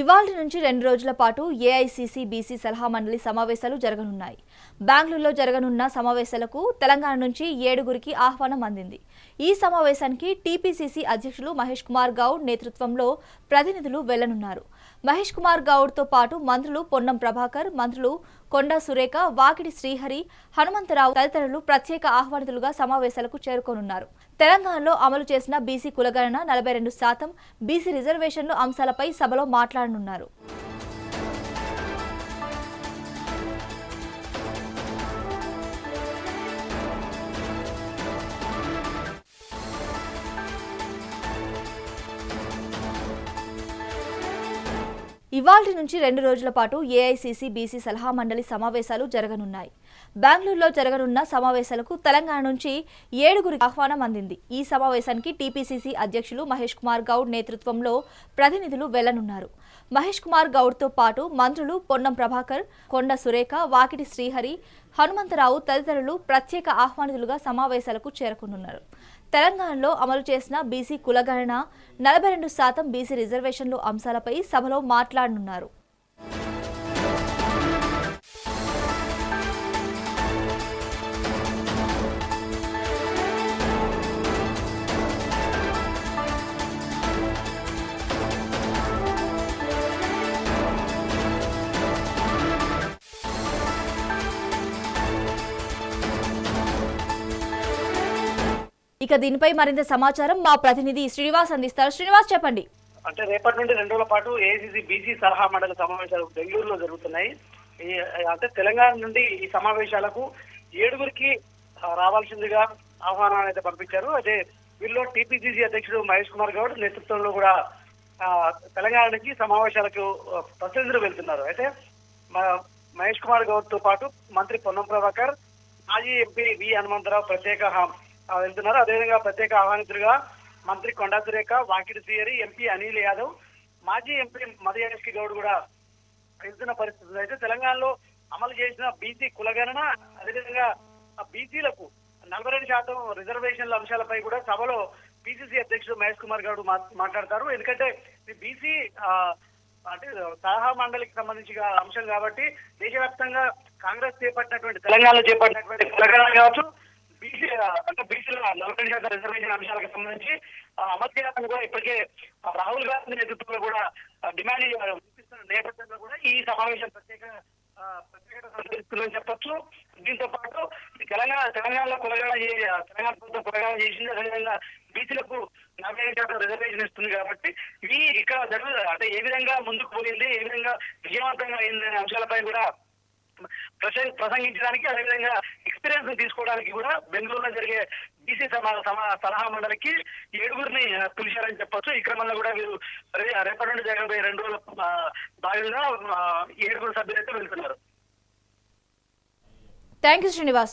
ఇవాల్టి నుంచి 2 రోజుల పాటు ఏఐసీసీ బీసీ సలహా మండలి సమావేశాలు జరగనున్నాయి. బెంగళూరులో జరగనున్న సమావేశాలకు తెలంగాణ నుంచి 7గురికి ఆహ్వానం అందింది. ఈ సమావేశానికి టీపీసీసీ అధ్యక్షులు మహేష్ కుమార్ గౌడ్ నేతృత్వంలో ప్రతినిధులు వెళ్లనున్నారు. మహేష్ కుమార్ గౌడ్తో పాటు మంత్రులు పొన్నం ప్రభాకర్, మంత్రులు కొండా సురేఖ, వాకిడి శ్రీహరి, హనుమంతరావు తదితరులు ప్రత్యేక ఆహ్వానితులుగా సమావేశాలకు చేరుకోనున్నారు. తెలంగాణలో అమలు చేసిన బీసీ కులగణన 42% బీసీ రిజర్వేషన్లు అంశాలపై సభలో మాట్లాడనున్నారు. ఇవాల్టి నుంచి 2 రోజుల పాటు ఏఐసీసీ బీసీ సలహా మండలి సమావేశాలు జరగనున్నాయి. బెంగళూరులో జరగనున్న సమావేశాలకు తెలంగాణ నుంచి 7గురికి ఆహ్వానం అందింది. ఈ సమావేశానికి టీపీసీసీ అధ్యక్షులు మహేష్ కుమార్ గౌడ్ నేతృత్వంలో ప్రతినిధులు వెళ్లనున్నారు. మహేష్ కుమార్ గౌడ్తో పాటు మంత్రులు పొన్నం ప్రభాకర్, కొండా సురేఖ, వాకిటి శ్రీహరి, హనుమంతరావు తదితరులు ప్రత్యేక ఆహ్వానితులుగా సమావేశాలకు చేరుకోనున్నారు. తెలంగాణలో అమలు చేసిన బీసీ కులగణన 42% బీసీ రిజర్వేషన్లు అంశాలపై సభలో మాట్లాడనున్నారు. ఇక దీనిపై మరింత సమాచారం మా ప్రతినిధి శ్రీనివాస్ అందిస్తారు. శ్రీనివాస్, చెప్పండి. అంటే రేపటి నుండి 2 రోజుల పాటు ఏఐసీసీ బీసీ సలహా మండలి సమావేశాలు బెంగళూరులో జరుగుతున్నాయి. అంటే తెలంగాణ నుండి ఈ సమావేశాలకు 7గురికి రావాల్సిందిగా ఆహ్వానాన్ని అయితే పంపించారు. అయితే వీళ్ళు టీపీసీసీ అధ్యక్షుడు మహేష్ కుమార్ గౌడ్ నేతృత్వంలో కూడా తెలంగాణ నుంచి సమావేశాలకు ప్రతినిధులు వెళ్తున్నారు. అయితే మహేష్ కుమార్ గౌడ్ తో పాటు మంత్రి పొన్నం ప్రభాకర్, మాజీ ఎంపీ వి హనుమంతరావు ప్రత్యేక వెళ్తున్నారు. అదేవిధంగా ప్రత్యేక ఆహ్వానితులుగా మంత్రి కొండా సురేఖ, వాకిడి శ్రీహరి, ఎంపీ అనిల్ యాదవ్, మాజీ ఎంపీ మధుయాష్కి గౌడ్ కూడా వెళ్తున్న పరిస్థితులు. అయితే తెలంగాణలో అమలు చేసిన బీసీ కులగణన, అదేవిధంగా బీసీలకు 42% రిజర్వేషన్ల అంశాలపై కూడా సభలో పీసీసీ అధ్యక్షుడు మహేష్ కుమార్ గౌడ్ మాట్లాడతారు. ఎందుకంటే బీసీ అంటే సలహా మండలికి సంబంధించిన అంశం కాబట్టి దేశవ్యాప్తంగా కాంగ్రెస్ చేపట్టినటువంటి తెలంగాణలో చేపట్టినటువంటి కులగణన కావచ్చు, బీసీ అంటే బీసీల 42% రిజర్వేషన్ అంశాలకు సంబంధించి అమలు చేయాలని కూడా ఇప్పటికే రాహుల్ గాంధీ నేతృత్వంలో కూడా డిమాండ్ వినిపిస్తున్న నేపథ్యంలో కూడా ఈ సమావేశం ప్రత్యేకత సంతరిస్తుందని చెప్పొచ్చు. దీంతో పాటు తెలంగాణలో తెలంగాణ ప్రభుత్వం కులగణన చేసింది. అదేవిధంగా బీసీలకు 45% రిజర్వేషన్ ఇస్తుంది కాబట్టి ఇవి ఇక్కడ అంటే ఏ విధంగా ముందుకు పోయింది, ఏ విధంగా విజయవంతంగా అయింది అనే అంశాలపై కూడా ప్రసంగించడానికి, అదేవిధంగా ఎక్స్పీరియన్స్ తీసుకోవడానికి కూడా బెంగళూరులో జరిగే బీసీ సలహా మండలికి 7గురిని పిలిచారని చెప్పొచ్చు. ఈ క్రమంలో కూడా వీరు రేపటి నుండి జరగబోయే 2 రోజుల భాగంగా 7గురు సభ్యులైతే వెళ్తున్నారు. Thank you Srinivas.